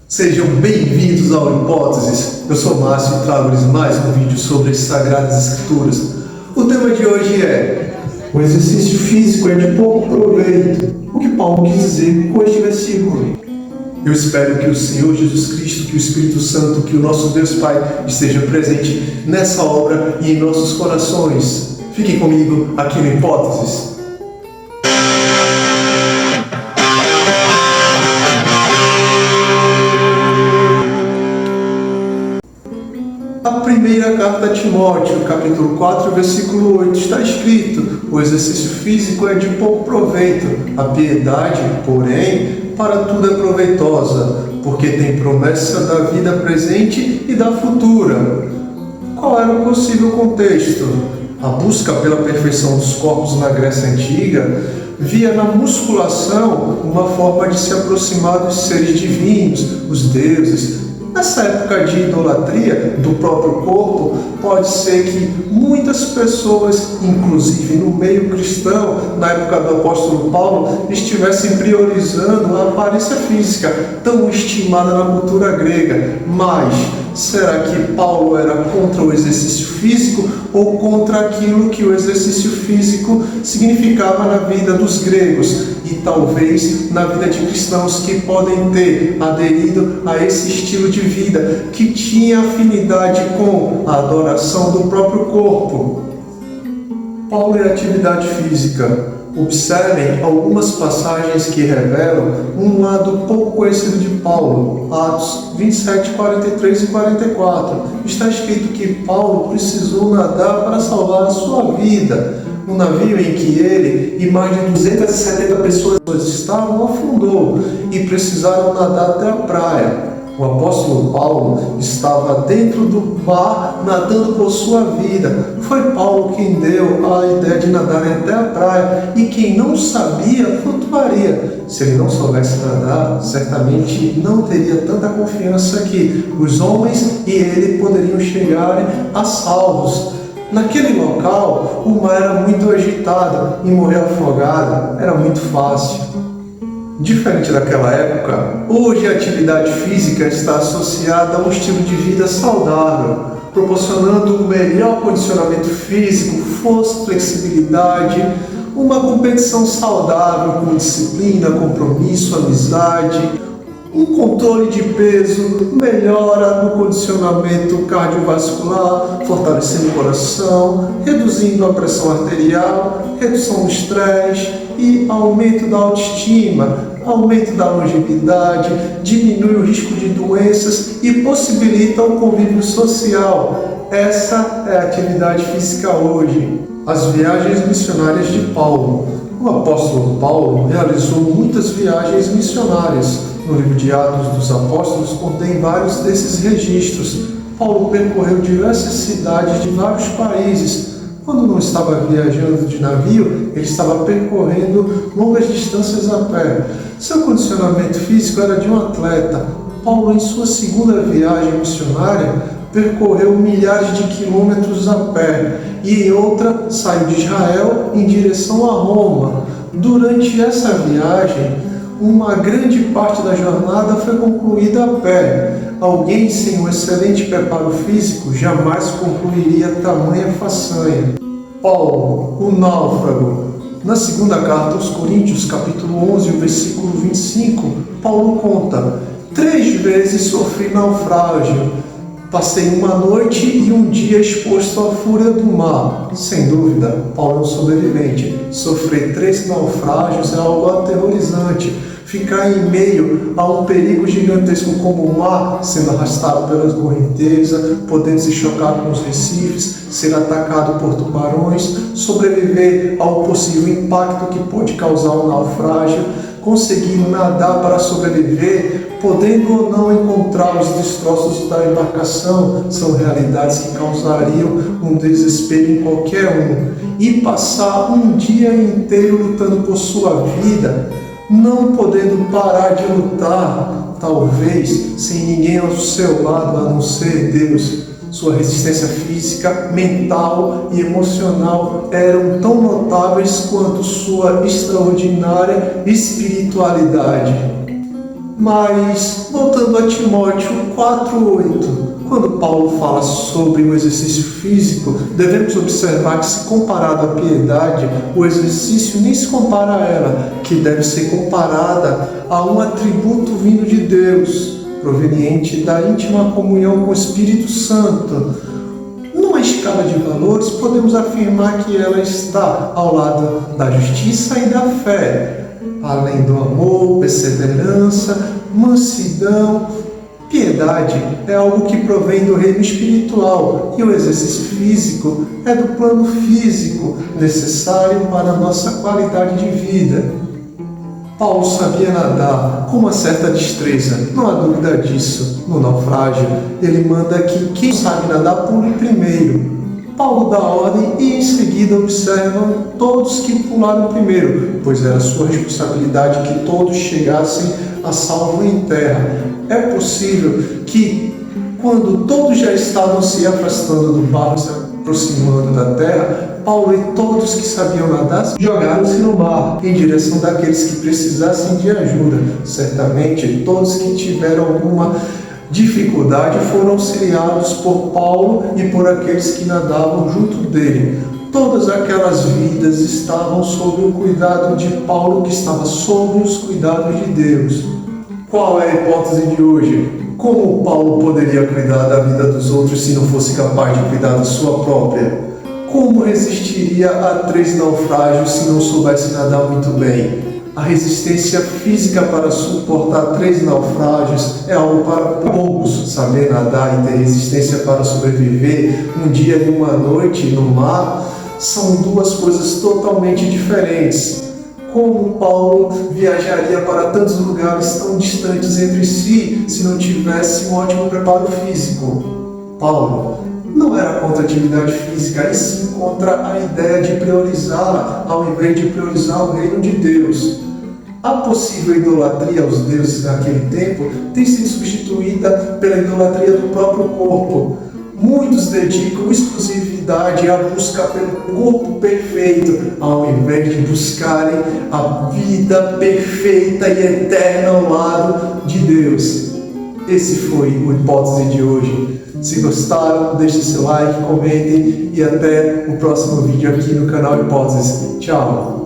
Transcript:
Sejam bem-vindos ao Hipóteses. Eu sou Márcio e trago-lhes mais um vídeo sobre as Sagradas Escrituras. O tema de hoje é: o exercício físico é de pouco proveito. O que Paulo quis dizer com este versículo? Eu espero que o Senhor Jesus Cristo, que o Espírito Santo, que o nosso Deus Pai esteja presente nessa obra e em nossos corações. Fiquem comigo aqui no Hipóteses. A primeira carta a Timóteo, capítulo 4, versículo 8, está escrito: o exercício físico é de pouco proveito, a piedade, porém, para tudo é proveitosa, porque tem promessa da vida presente e da futura. Qual era o possível contexto? A busca pela perfeição dos corpos na Grécia Antiga via na musculação uma forma de se aproximar dos seres divinos, os deuses. Nessa época de idolatria do próprio corpo, pode ser que muitas pessoas, inclusive no meio cristão, na época do apóstolo Paulo, estivessem priorizando a aparência física, tão estimada na cultura grega. Mas será que Paulo era contra o exercício físico ou contra aquilo que o exercício físico significava na vida dos gregos e talvez na vida de cristãos que podem ter aderido a esse estilo de vida que tinha afinidade com a adoração do próprio corpo? Paulo e a atividade física. Observem algumas passagens que revelam um lado pouco conhecido de Paulo. Atos 27, 43 e 44. Está escrito que Paulo precisou nadar para salvar a sua vida. O navio em que ele e mais de 270 pessoas estavam afundou e precisaram nadar até a praia. O apóstolo Paulo estava dentro do mar nadando por sua vida. Foi Paulo quem deu a ideia de nadar até a praia, e quem não sabia flutuaria. Se ele não soubesse nadar, certamente não teria tanta confiança que os homens e ele poderiam chegar a salvos. Naquele local, o mar era muito agitado e morrer afogado era muito fácil. Diferente daquela época, hoje a atividade física está associada a um estilo de vida saudável, proporcionando um melhor condicionamento físico, força, flexibilidade, uma competição saudável com disciplina, compromisso, amizade, um controle de peso, melhora no condicionamento cardiovascular, fortalecendo o coração, reduzindo a pressão arterial, redução do estresse e aumento da autoestima, aumento da longevidade, diminui o risco de doenças e possibilita o convívio social. Essa é a atividade física hoje. As viagens missionárias de Paulo. O apóstolo Paulo realizou muitas viagens missionárias. No livro de Atos dos Apóstolos contém vários desses registros. Paulo percorreu diversas cidades de vários países. Quando não estava viajando de navio, ele estava percorrendo longas distâncias a pé. Seu condicionamento físico era de um atleta. Paulo, em sua segunda viagem missionária, percorreu milhares de quilômetros a pé e em outra saiu de Israel em direção a Roma. Durante essa viagem, uma grande parte da jornada foi concluída a pé. Alguém sem um excelente preparo físico jamais concluiria tamanha façanha. Paulo, o náufrago. Na segunda carta aos Coríntios, capítulo 11, versículo 25, Paulo conta: 3 vezes sofri naufrágio. Passei uma noite e um dia exposto à fúria do mar. Sem dúvida, Paulo é um sobrevivente. Sofrer 3 naufrágios é algo aterrorizante. Ficar em meio a um perigo gigantesco como o mar, sendo arrastado pelas correntezas, podendo se chocar com os recifes, ser atacado por tubarões, sobreviver ao possível impacto que pode causar um naufrágio, conseguir nadar para sobreviver, podendo ou não encontrar os destroços da embarcação, são realidades que causariam um desespero em qualquer um. E passar um dia inteiro lutando por sua vida, não podendo parar de lutar, talvez sem ninguém ao seu lado a não ser Deus. Sua resistência física, mental e emocional eram tão notáveis quanto sua extraordinária espiritualidade. Mas, voltando a Timóteo 4:8, quando Paulo fala sobre o exercício físico, devemos observar que, se comparado à piedade, o exercício nem se compara a ela, que deve ser comparada a um atributo vindo de Deus, proveniente da íntima comunhão com o Espírito Santo. Numa escala de valores, podemos afirmar que ela está ao lado da justiça e da fé, além do amor, perseverança, mansidão. Piedade é algo que provém do reino espiritual e o exercício físico é do plano físico, necessário para a nossa qualidade de vida. Paulo sabia nadar com uma certa destreza, não há dúvida disso. No naufrágio, ele manda que quem sabe nadar pule primeiro. Paulo dá ordem e em seguida observam todos que pularam primeiro, pois era sua responsabilidade que todos chegassem a salvo em terra. É possível que, quando todos já estavam se afastando do barco, se aproximando da terra, Paulo e todos que sabiam nadar jogaram-se no mar, em direção daqueles que precisassem de ajuda. Certamente, todos que tiveram alguma dificuldade foram auxiliados por Paulo e por aqueles que nadavam junto dele. Todas aquelas vidas estavam sob o cuidado de Paulo, que estava sob os cuidados de Deus. Qual é a hipótese de hoje? Como Paulo poderia cuidar da vida dos outros se não fosse capaz de cuidar da sua própria? Como resistiria a 3 naufrágios se não soubesse nadar muito bem? A resistência física para suportar 3 naufrágios é algo para poucos. Saber nadar e ter resistência para sobreviver um dia e uma noite no mar são duas coisas totalmente diferentes. Como Paulo viajaria para tantos lugares tão distantes entre si se não tivesse um ótimo preparo físico? Paulo não era contra a atividade física, e sim contra a ideia de priorizá-la ao invés de priorizar o reino de Deus. A possível idolatria aos deuses naquele tempo tem sido substituída pela idolatria do próprio corpo. Muitos dedicam exclusividade à busca pelo corpo perfeito, ao invés de buscarem a vida perfeita e eterna ao lado de Deus. Esse foi o Hipótese de hoje. Se gostaram, deixem seu like, comentem e até o próximo vídeo aqui no canal Hipóteses. Tchau!